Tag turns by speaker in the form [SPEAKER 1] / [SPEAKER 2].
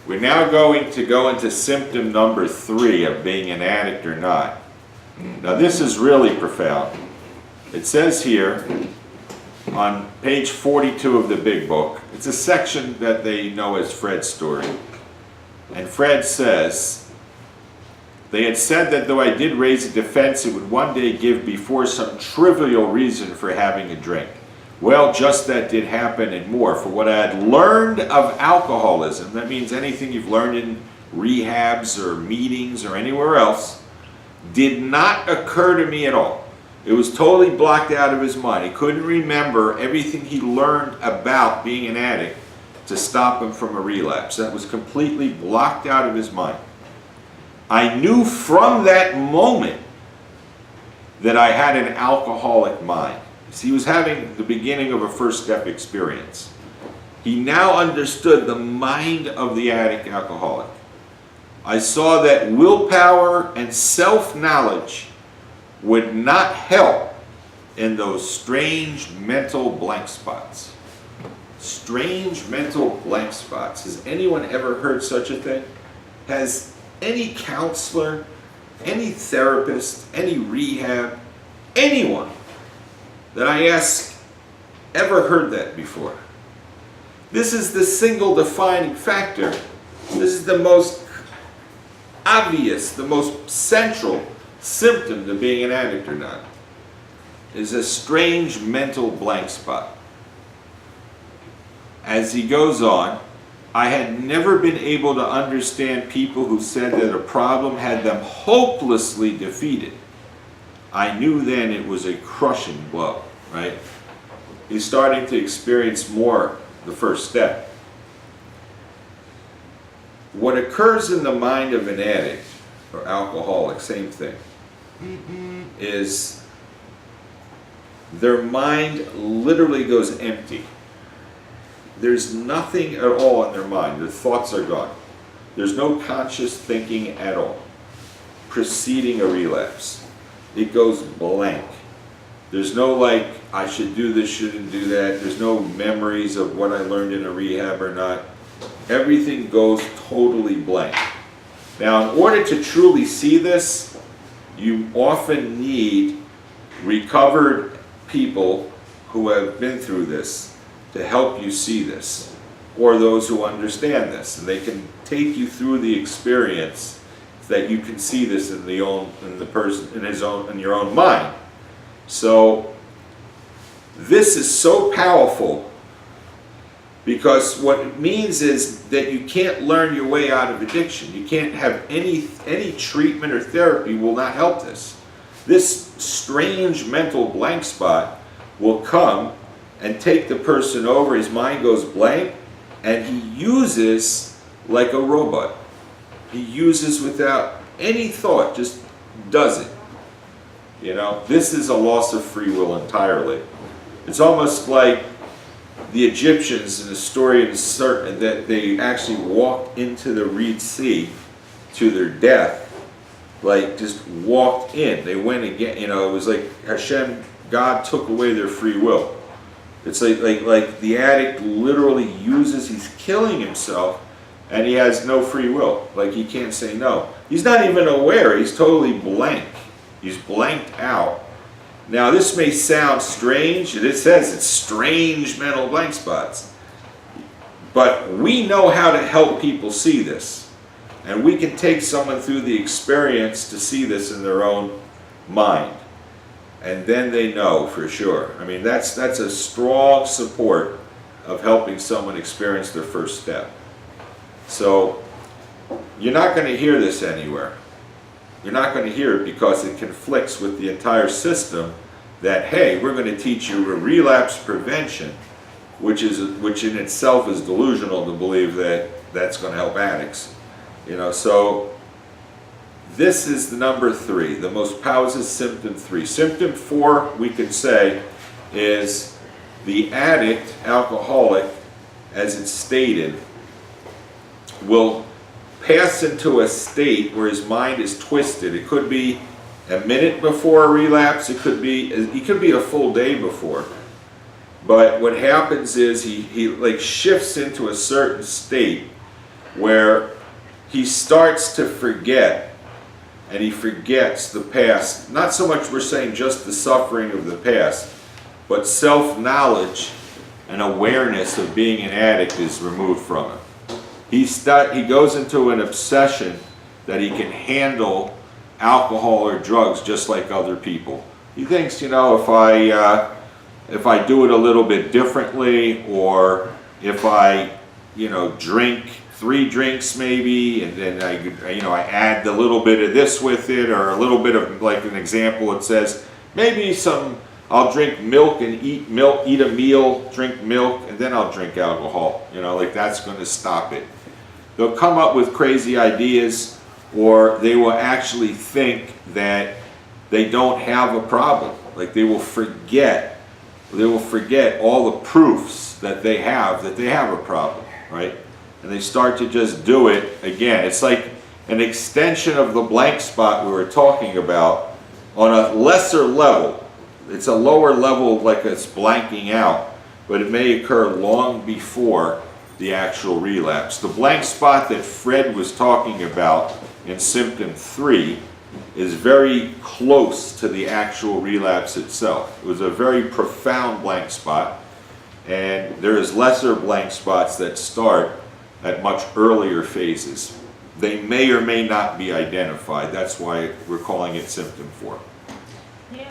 [SPEAKER 1] We're now going to go into symptom number 3 of being an addict or not. Now this is really profound. It says here on page 42 of the big book, it's a section that they know as Fred's story. And Fred says, they had said that though I did raise a defense, it would one day give before some trivial reason for having a drink. Well, just that did happen and more. For what I had learned of alcoholism, that means anything you've learned in rehabs or meetings or anywhere else, did not occur to me at all. It was totally blocked out of his mind. He couldn't remember everything he learned about being an addict to stop him from a relapse. That was completely blocked out of his mind. I knew from that moment that I had an alcoholic mind. He was having the beginning of a first step experience. He now understood the mind of the addict alcoholic. I saw that willpower and self-knowledge would not help in those strange mental blank spots. Strange mental blank spots. Has anyone ever heard such a thing? Has any counselor, any therapist, any rehab, anyone that I ask ever heard that before? This is the single defining factor. This is the most obvious, the most central symptom to being an addict or not, is a strange mental blank spot. As he goes on, I had never been able to understand people who said that a problem had them hopelessly defeated. I knew then it was a crushing blow, right? He's starting to experience more the first step. What occurs in the mind of an addict or alcoholic, same thing, is their mind literally goes empty. There's nothing at all in their mind. Their thoughts are gone. There's no conscious thinking at all preceding a relapse. It goes blank. There's no like, I should do this, shouldn't do that. There's no memories of what I learned in a rehab or not. Everything goes totally blank. Now, in order to truly see this, you often need recovered people who have been through this to help you see this, or those who understand this, and they can take you through the experience that you can see this in your own mind. So this is so powerful, because what it means is that you can't learn your way out of addiction. You can't have any treatment or therapy will not help this. This strange mental blank spot will come and take the person over. His mind goes blank, and he uses like a robot. He uses without any thought, just does it. You know, this is a loss of free will entirely. It's almost like the Egyptians in the story is certain that they actually walked into the Red Sea to their death, like just walked in. They went again, you know, it was like Hashem, God took away their free will. It's like the addict literally uses, he's killing himself, and he has no free will. Like he can't say no. He's not even aware, he's totally blank. He's blanked out. Now this may sound strange, it says it's strange mental blank spots, but we know how to help people see this, and we can take someone through the experience to see this in their own mind, and then they know for sure. I mean, that's a strong support of helping someone experience their first step. So you're not going to hear this anywhere. You're not going to hear it because it conflicts with the entire system that, hey, we're going to teach you a relapse prevention, which in itself is delusional to believe that that's going to help addicts. You know, so this is the number 3, the most powerful symptom 3. Symptom 4, we could say, is the addict, alcoholic, as it's stated, will pass into a state where his mind is twisted. It could be a minute before a relapse, it could be a full day before. But what happens is he like shifts into a certain state where he starts to forget, and he forgets the past. Not so much we're saying just the suffering of the past, but self-knowledge and awareness of being an addict is removed from him. He goes into an obsession that he can handle alcohol or drugs just like other people. He thinks, you know, if I do it a little bit differently, or if I, you know, drink 3 drinks maybe, and then I add a little bit of this with it, or a little bit of, like an example, it says maybe I'll drink milk and eat a meal, drink milk, and then I'll drink alcohol. You know, like that's going to stop it. They'll come up with crazy ideas, or they will actually think that they don't have a problem. Like they will forget all the proofs that they have a problem, right? And they start to just do it again. It's like an extension of the blank spot we were talking about on a lesser level. It's a lower level, like it's blanking out, but it may occur long before the actual relapse. The blank spot that Fred was talking about in symptom 3 is very close to the actual relapse itself. It was a very profound blank spot, and there is lesser blank spots that start at much earlier phases. They may or may not be identified. That's why we're calling it symptom 4.
[SPEAKER 2] Yeah.